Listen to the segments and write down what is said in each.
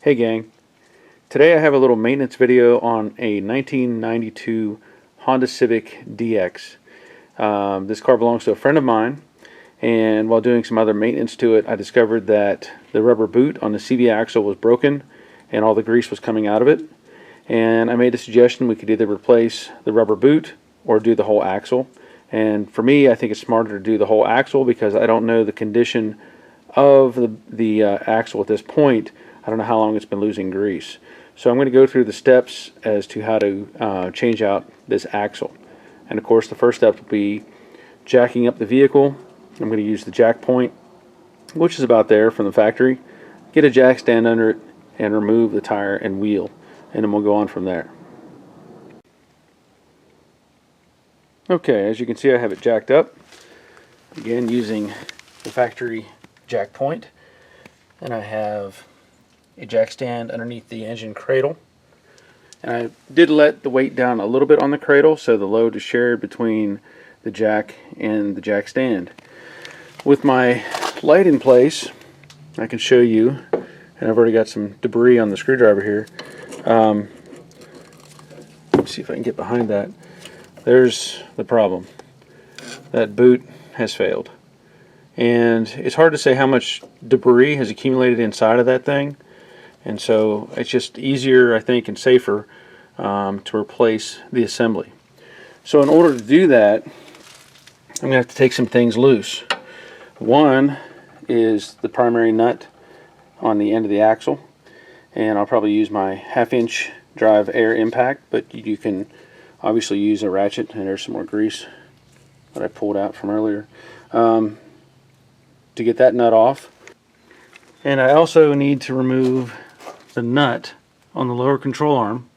Hey gang, today I have a little maintenance video on a 1992 Honda Civic DX. This car belongs to a friend of mine, and while doing some other maintenance to it, I discovered that the rubber boot on the CV axle was broken and all the grease was coming out of it. And I made a suggestion we could either replace the rubber boot or do the whole axle. And for me, I think it's smarter to do the whole axle because I don't know the condition of the axle at this point. I don't know how long it's been losing grease. So I'm going to go through the steps as to how to change out this axle. And of course the first step will be jacking up the vehicle. I'm going to use the jack point, which is about there from the factory. Get a jack stand under it and remove the tire and wheel, and then we'll go on from there. Okay, as you can see, I have it jacked up. Again, using the factory jack point. And I have a jack stand underneath the engine cradle. And I did let the weight down a little bit on the cradle so the load is shared between the jack and the jack stand. With my light in place, I can show you, and I've already got some debris on the screwdriver here. Let's see if I can get behind that. There's the problem. That boot has failed. And it's hard to say how much debris has accumulated inside of that thing. And so it's just easier, I think, and safer to replace the assembly. So in order to do that, I'm going to have to take some things loose. One is the primary nut on the end of the axle. And I'll probably use my 1/2-inch drive air impact, but you can obviously use a ratchet, and there's some more grease that I pulled out from earlier to get that nut off. And I also need to remove the nut on the lower control arm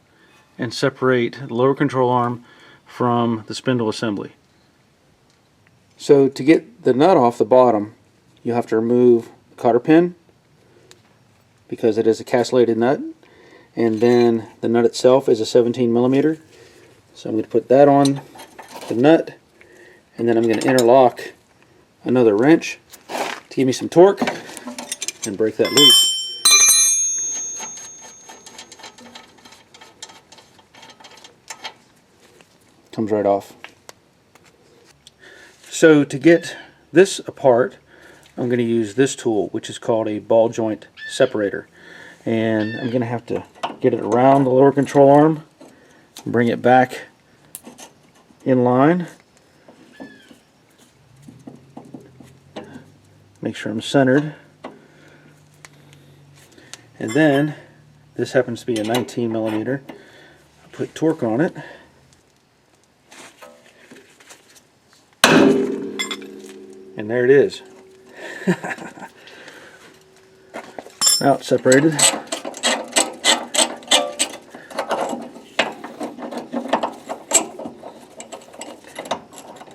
and separate the lower control arm from the spindle assembly. So to get the nut off the bottom, you have to remove the cotter pin because it is a castellated nut, and then the nut itself is a 17mm. So I'm going to put that on the nut, and then I'm going to interlock another wrench to give me some torque and break that loose. Comes right off. So to get this apart, I'm going to use this tool, which is called a ball joint separator. And I'm going to have to get it around the lower control arm, bring it back in line, make sure I'm centered, and then this happens to be a 19mm. I'll put torque on it, and there it is. Now it's separated.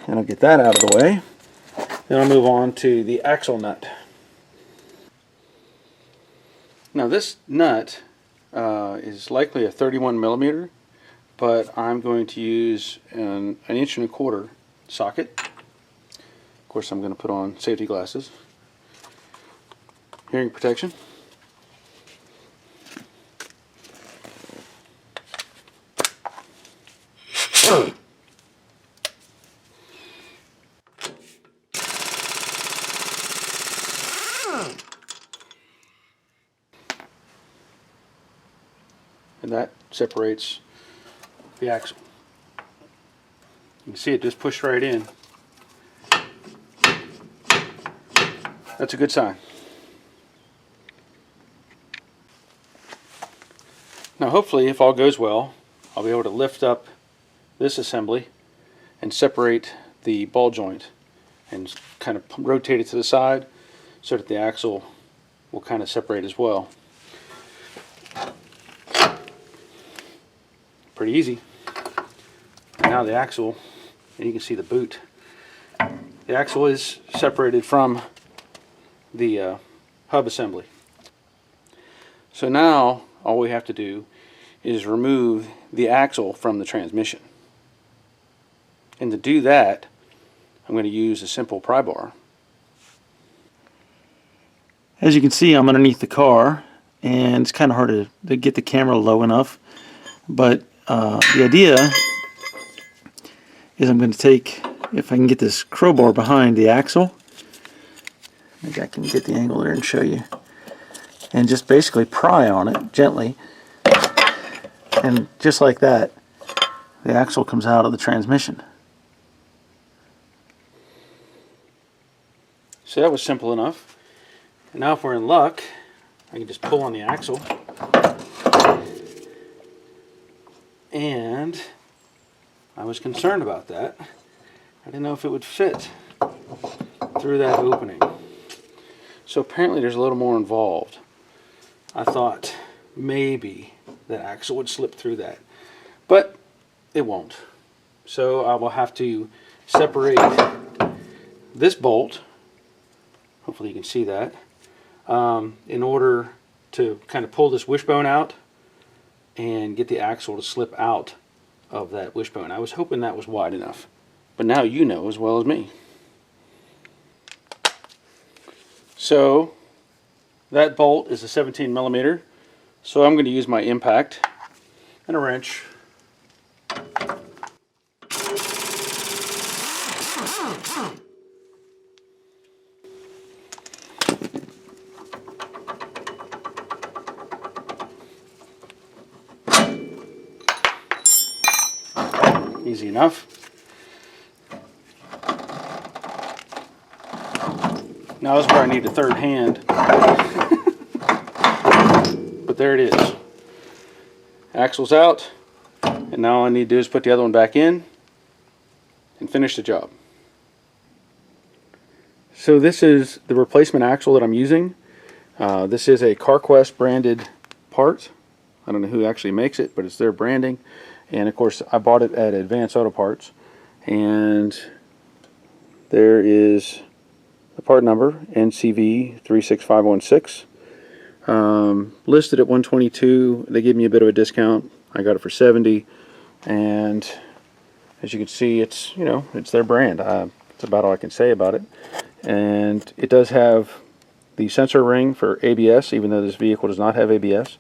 And I'll get that out of the way. Then I'll move on to the axle nut. Now this nut is likely a 31mm, but I'm going to use an 1.25" socket. Of course, I'm going to put on safety glasses, hearing protection. And that separates the axle. You can see it just pushed right in. That's a good sign. Now hopefully, if all goes well, I'll be able to lift up this assembly and separate the ball joint and kind of rotate it to the side so that the axle will kind of separate as well. Pretty easy. Now the axle, and you can see the boot. The axle is separated from the hub assembly. So now all we have to do is remove the axle from the transmission. And to do that, I'm going to use a simple pry bar. As you can see, I'm underneath the car, and it's kind of hard to get the camera low enough. But the idea is I'm going to take, if I can get this crowbar behind the axle, maybe I can get the angle there and show you, and just basically pry on it gently, and just like that, the axle comes out of the transmission. So that was simple enough. And now if we're in luck, I can just pull on the axle, and I was concerned about that. I didn't know if it would fit through that opening. So apparently there's a little more involved. I thought maybe the axle would slip through that, but it won't. So I will have to separate this bolt, hopefully you can see that, in order to kind of pull this wishbone out and get the axle to slip out of that wishbone. I was hoping that was wide enough, but now you know as well as me. So that bolt is a 17 millimeter, so I'm going to use my impact and a wrench. Easy enough. Now this is where I need a third hand. But there it is. Axle's out, and now all I need to do is put the other one back in and finish the job. So this is the replacement axle that I'm using. This is a CarQuest branded part. I don't know who actually makes it, but it's their branding. And of course I bought it at Advanced Auto Parts, and there is the part number NCV 36516, listed at 122. They gave me a bit of a discount. I got it for 70, and as you can see, it's, you know, it's their brand. That's about all I can say about it. And it does have the sensor ring for ABS, even though this vehicle does not have ABS,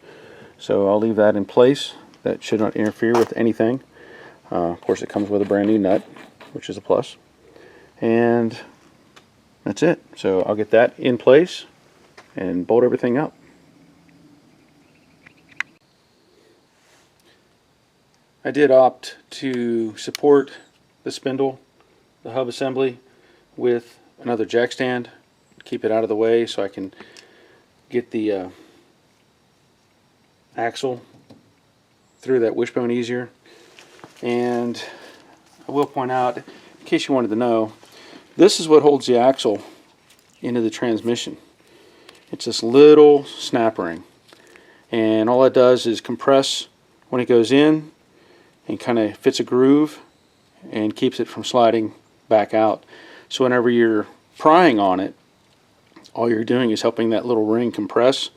so I'll leave that in place. That should not interfere with anything. Of course it comes with a brand new nut, which is a plus. And that's it. So I'll get that in place and bolt everything up. I did opt to support the spindle, the hub assembly, with another jack stand. Keep it out of the way so I can get the axle through that wishbone easier. And I will point out, in case you wanted to know, this is what holds the axle into the transmission. It's this little snap ring, and all it does is compress when it goes in and kind of fits a groove and keeps it from sliding back out. So whenever you're prying on it, all you're doing is helping that little ring compress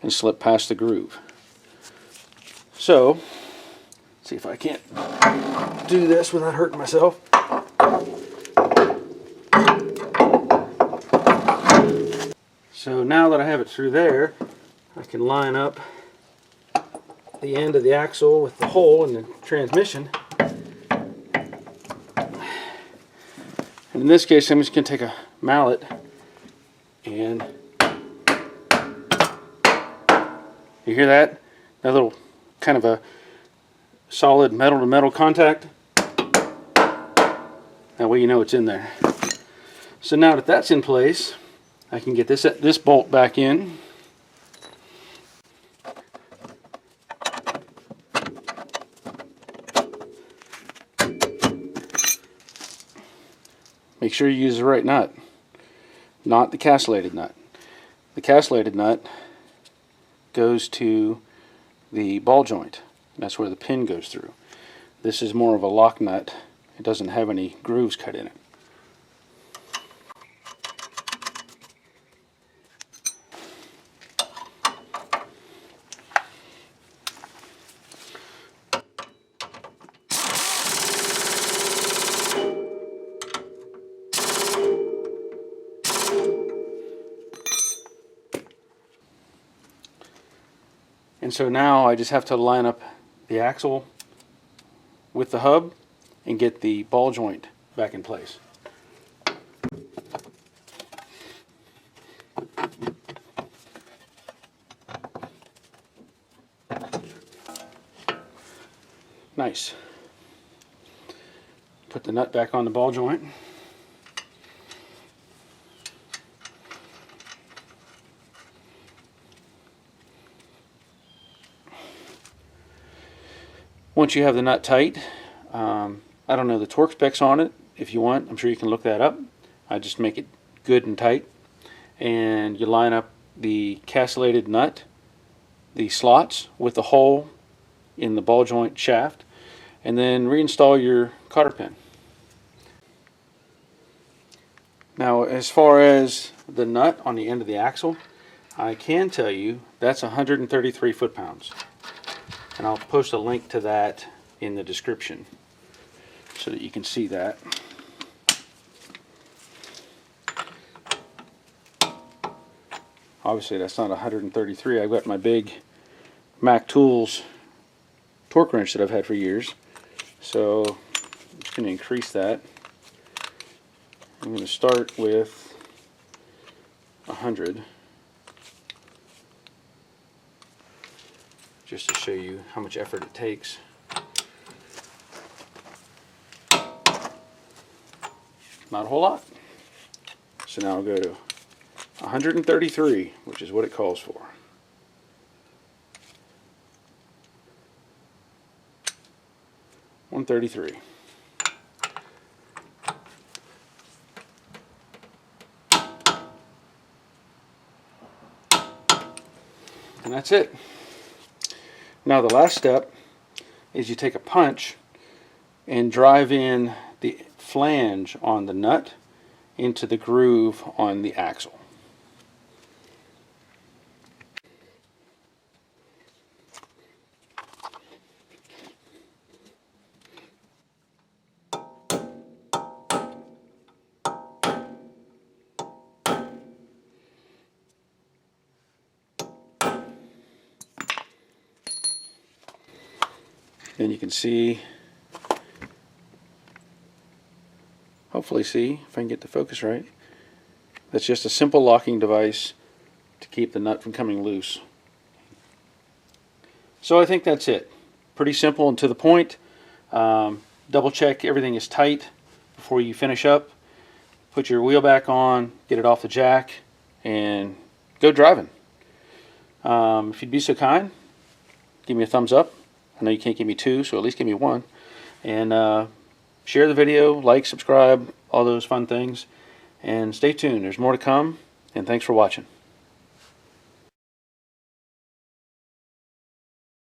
and slip past the groove. So, let's see if I can't do this without hurting myself. So now that I have it through there, I can line up the end of the axle with the hole in the transmission. And in this case, I'm just going to take a mallet and, you hear that? That little kind of a solid metal to metal contact. That way you know it's in there. So now that that's in place, I can get this bolt back in. Make sure you use the right nut, not the castellated nut. The castellated nut goes to the ball joint. That's where the pin goes through. This is more of a lock nut. It doesn't have any grooves cut in it. And so now I just have to line up the axle with the hub and get the ball joint back in place. Nice. Put the nut back on the ball joint. Once you have the nut tight, I don't know the torque specs on it. If you want, I'm sure you can look that up. I just make it good and tight. And you line up the castellated nut, the slots, with the hole in the ball joint shaft, and then reinstall your cotter pin. Now, as far as the nut on the end of the axle, I can tell you that's 133 foot-pounds. And I'll post a link to that in the description so that you can see that. Obviously that's not 133. I've got my big Mac Tools torque wrench that I've had for years. So I'm just going to increase that. I'm going to start with 100. Just to show you how much effort it takes. Not a whole lot. So now I'll go to 133, which is what it calls for. $133. And that's it. Now the last step is you take a punch and drive in the flange on the nut into the groove on the axle. And you can see, hopefully see, if I can get the focus right, that's just a simple locking device to keep the nut from coming loose. So I think that's it. Pretty simple and to the point. Double check everything is tight before you finish up. Put your wheel back on, get it off the jack, and go driving. If you'd be so kind, give me a thumbs up. I know you can't give me 2, so at least give me 1. And share the video, like, subscribe, all those fun things. And stay tuned. There's more to come. And thanks for watching.